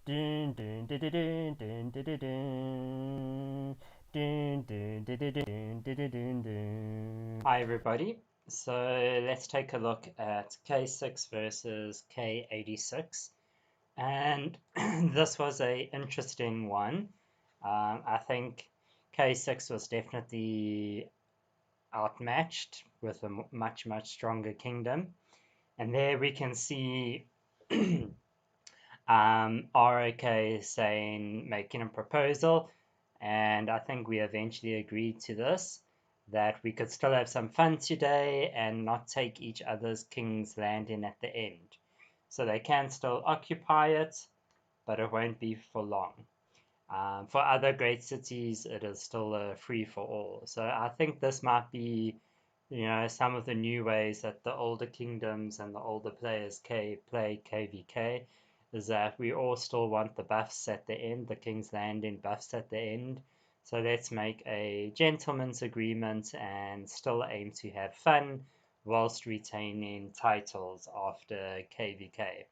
Dun, dun, dun, dun, dun, dun, dun, dun, dun. Dun, dun, dun, dun, dun, dun, dun, dun, dun. Hi everybody. So let's take a look at K6 versus K86, and this was a interesting one. I think K6 was definitely outmatched with a much stronger kingdom, and there we can see ROK saying, making a proposal, and I think we eventually agreed to this, that we could still have some fun today and not take each other's king's land in at the end. So they can still occupy it, but it won't be for long. For other great cities, it is still a free for all. So I think this might be, some of the new ways that the older kingdoms and the older players play KvK, is that we all still want the buffs at the end, the King's Landing buffs at the end. So let's make a gentleman's agreement and still aim to have fun whilst retaining titles after KvK.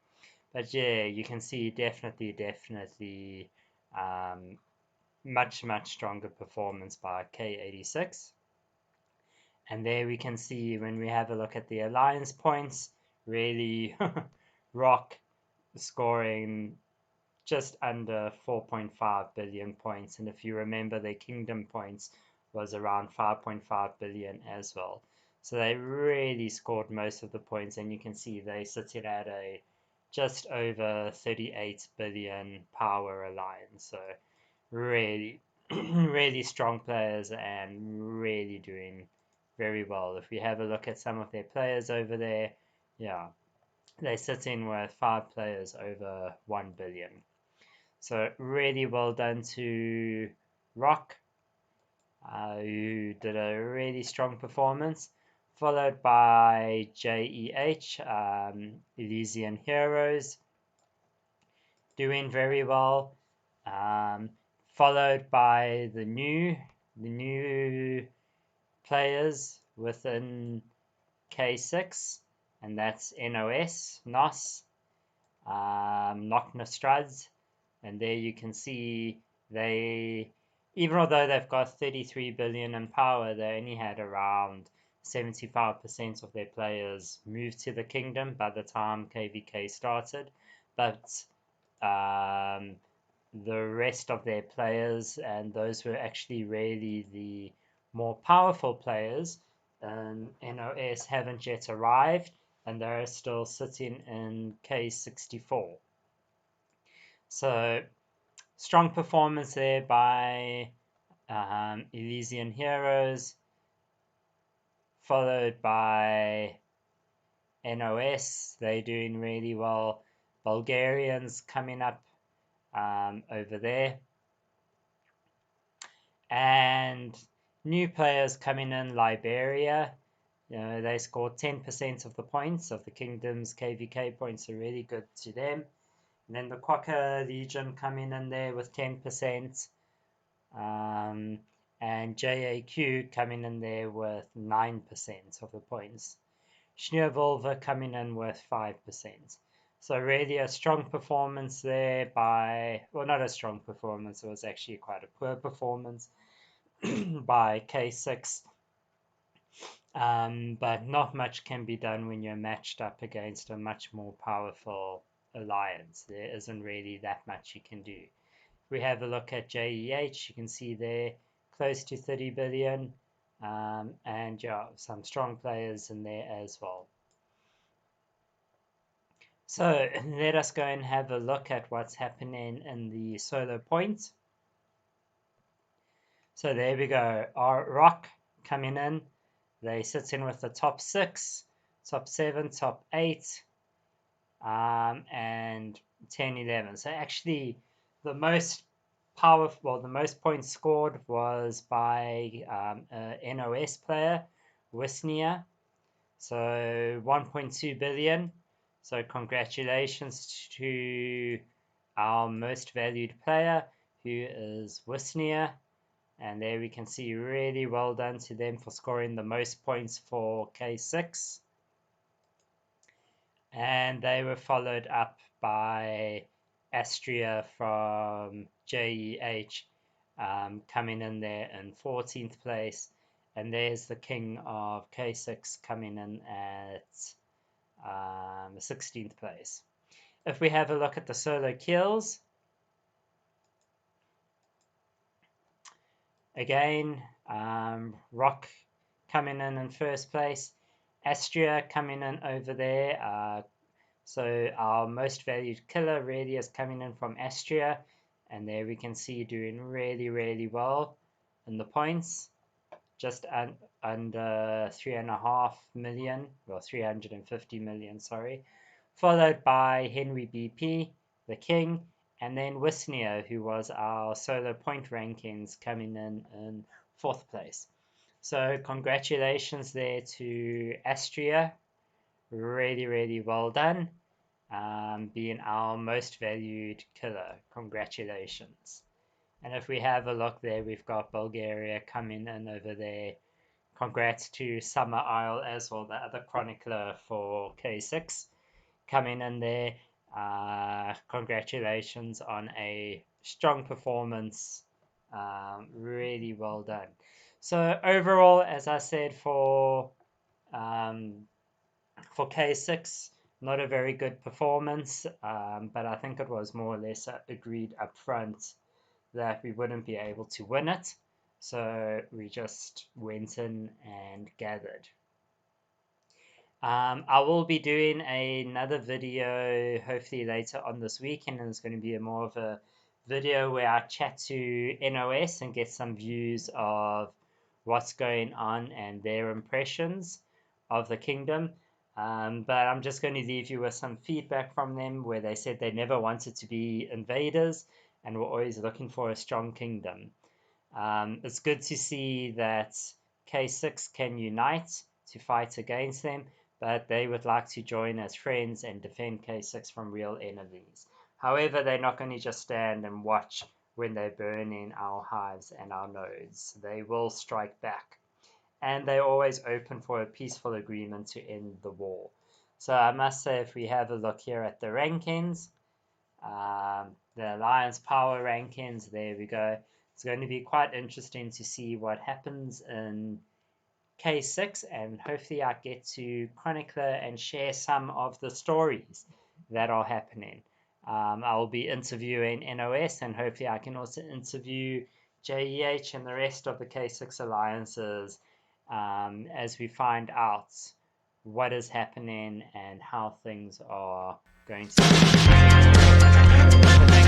But yeah, you can see definitely much stronger performance by K86. And there we can see, when we have a look at the alliance points, really Rock scoring just under 4.5 billion points. And if you remember, their kingdom points was around 5.5 billion as well. So they really scored most of the points, and you can see they sitting at a just over 38 billion power alliance. So really, really strong players and really doing very well. If we have a look at some of their players over there, yeah, they sit in with 5 players over 1 billion. So really well done to Rock, who did a really strong performance, followed by JEH, Elysian Heroes, doing very well, followed by the new players within K6, and that's NoS, Knocknastruds, and there you can see they, even although they've got 33 billion in power, they only had around 75% of their players move to the kingdom by the time KvK started, but the rest of their players, and those were actually really the more powerful players, NoS, haven't yet arrived, and they're still sitting in K64. So strong performance there by Elysian Heroes, followed by NoS. They're doing really well. Bulgarians coming up over there. And new players coming in, Liberia. They scored 10% of the points of the kingdom's KvK points, are really good to them. And then the Quokka Legion coming in there with 10%, and JAQ coming in there with 9% of the points. Schneerwolver coming in with 5%. So really a strong performance there by, well, not a strong performance, it was actually quite a poor performance by K6. But not much can be done when you're matched up against a much more powerful alliance. There isn't really that much you can do. If we have a look at JEH, you can see there close to 30 billion, and yeah, some strong players in there as well. So let us go and have a look at what's happening in the solo points. So there we go. Our Rock coming in. They sit in with the top 6, top 7, top 8, and 10, 11. So actually, the most powerful, the most points scored was by a NoS player, Wisnia. So 1.2 billion. So congratulations to our most valued player, who is Wisnia. And there we can see, really well done to them for scoring the most points for K6. And they were followed up by AstaeA from JEH coming in there in 14th place. And there's the king of K6 coming in at 16th place. If we have a look at the solo kills, again, Rock coming in first place, AstaeA coming in over there. So our most valued killer really is coming in from AstaeA, and there we can see doing really, really well in the points, just under 3.5 million, well 350 million, sorry, followed by Henry BP, the king, and then Wisnia, who was our solo point rankings, coming in 4th place. So congratulations there to AstaeA, really, really well done, being our most valued killer. Congratulations. And if we have a look there, we've got Bulgaria coming in over there. Congrats to Summer Isle as well, the other chronicler for K6 coming in there. Congratulations on a strong performance. Really well done. So overall, as I said, for K6, not a very good performance, but I think it was more or less agreed up front that we wouldn't be able to win it. So we just went in and gathered. I will be doing another video hopefully later on this weekend, and it's going to be more of a video where I chat to NoS and get some views of what's going on and their impressions of the kingdom. But I'm just going to leave you with some feedback from them where they said they never wanted to be invaders and were always looking for a strong kingdom. It's good to see that K6 can unite to fight against them, but they would like to join as friends and defend K6 from real enemies. However, they're not going to just stand and watch when they burn in our hives and our nodes. They will strike back. And they're always open for a peaceful agreement to end the war. So I must say, if we have a look here at the rankings, the Alliance Power rankings, there we go. It's going to be quite interesting to see what happens in K6, and hopefully I get to chronicler and share some of the stories that are happening. I will be interviewing NoS, and hopefully I can also interview JEH and the rest of the K6 alliances as we find out what is happening and how things are going to be.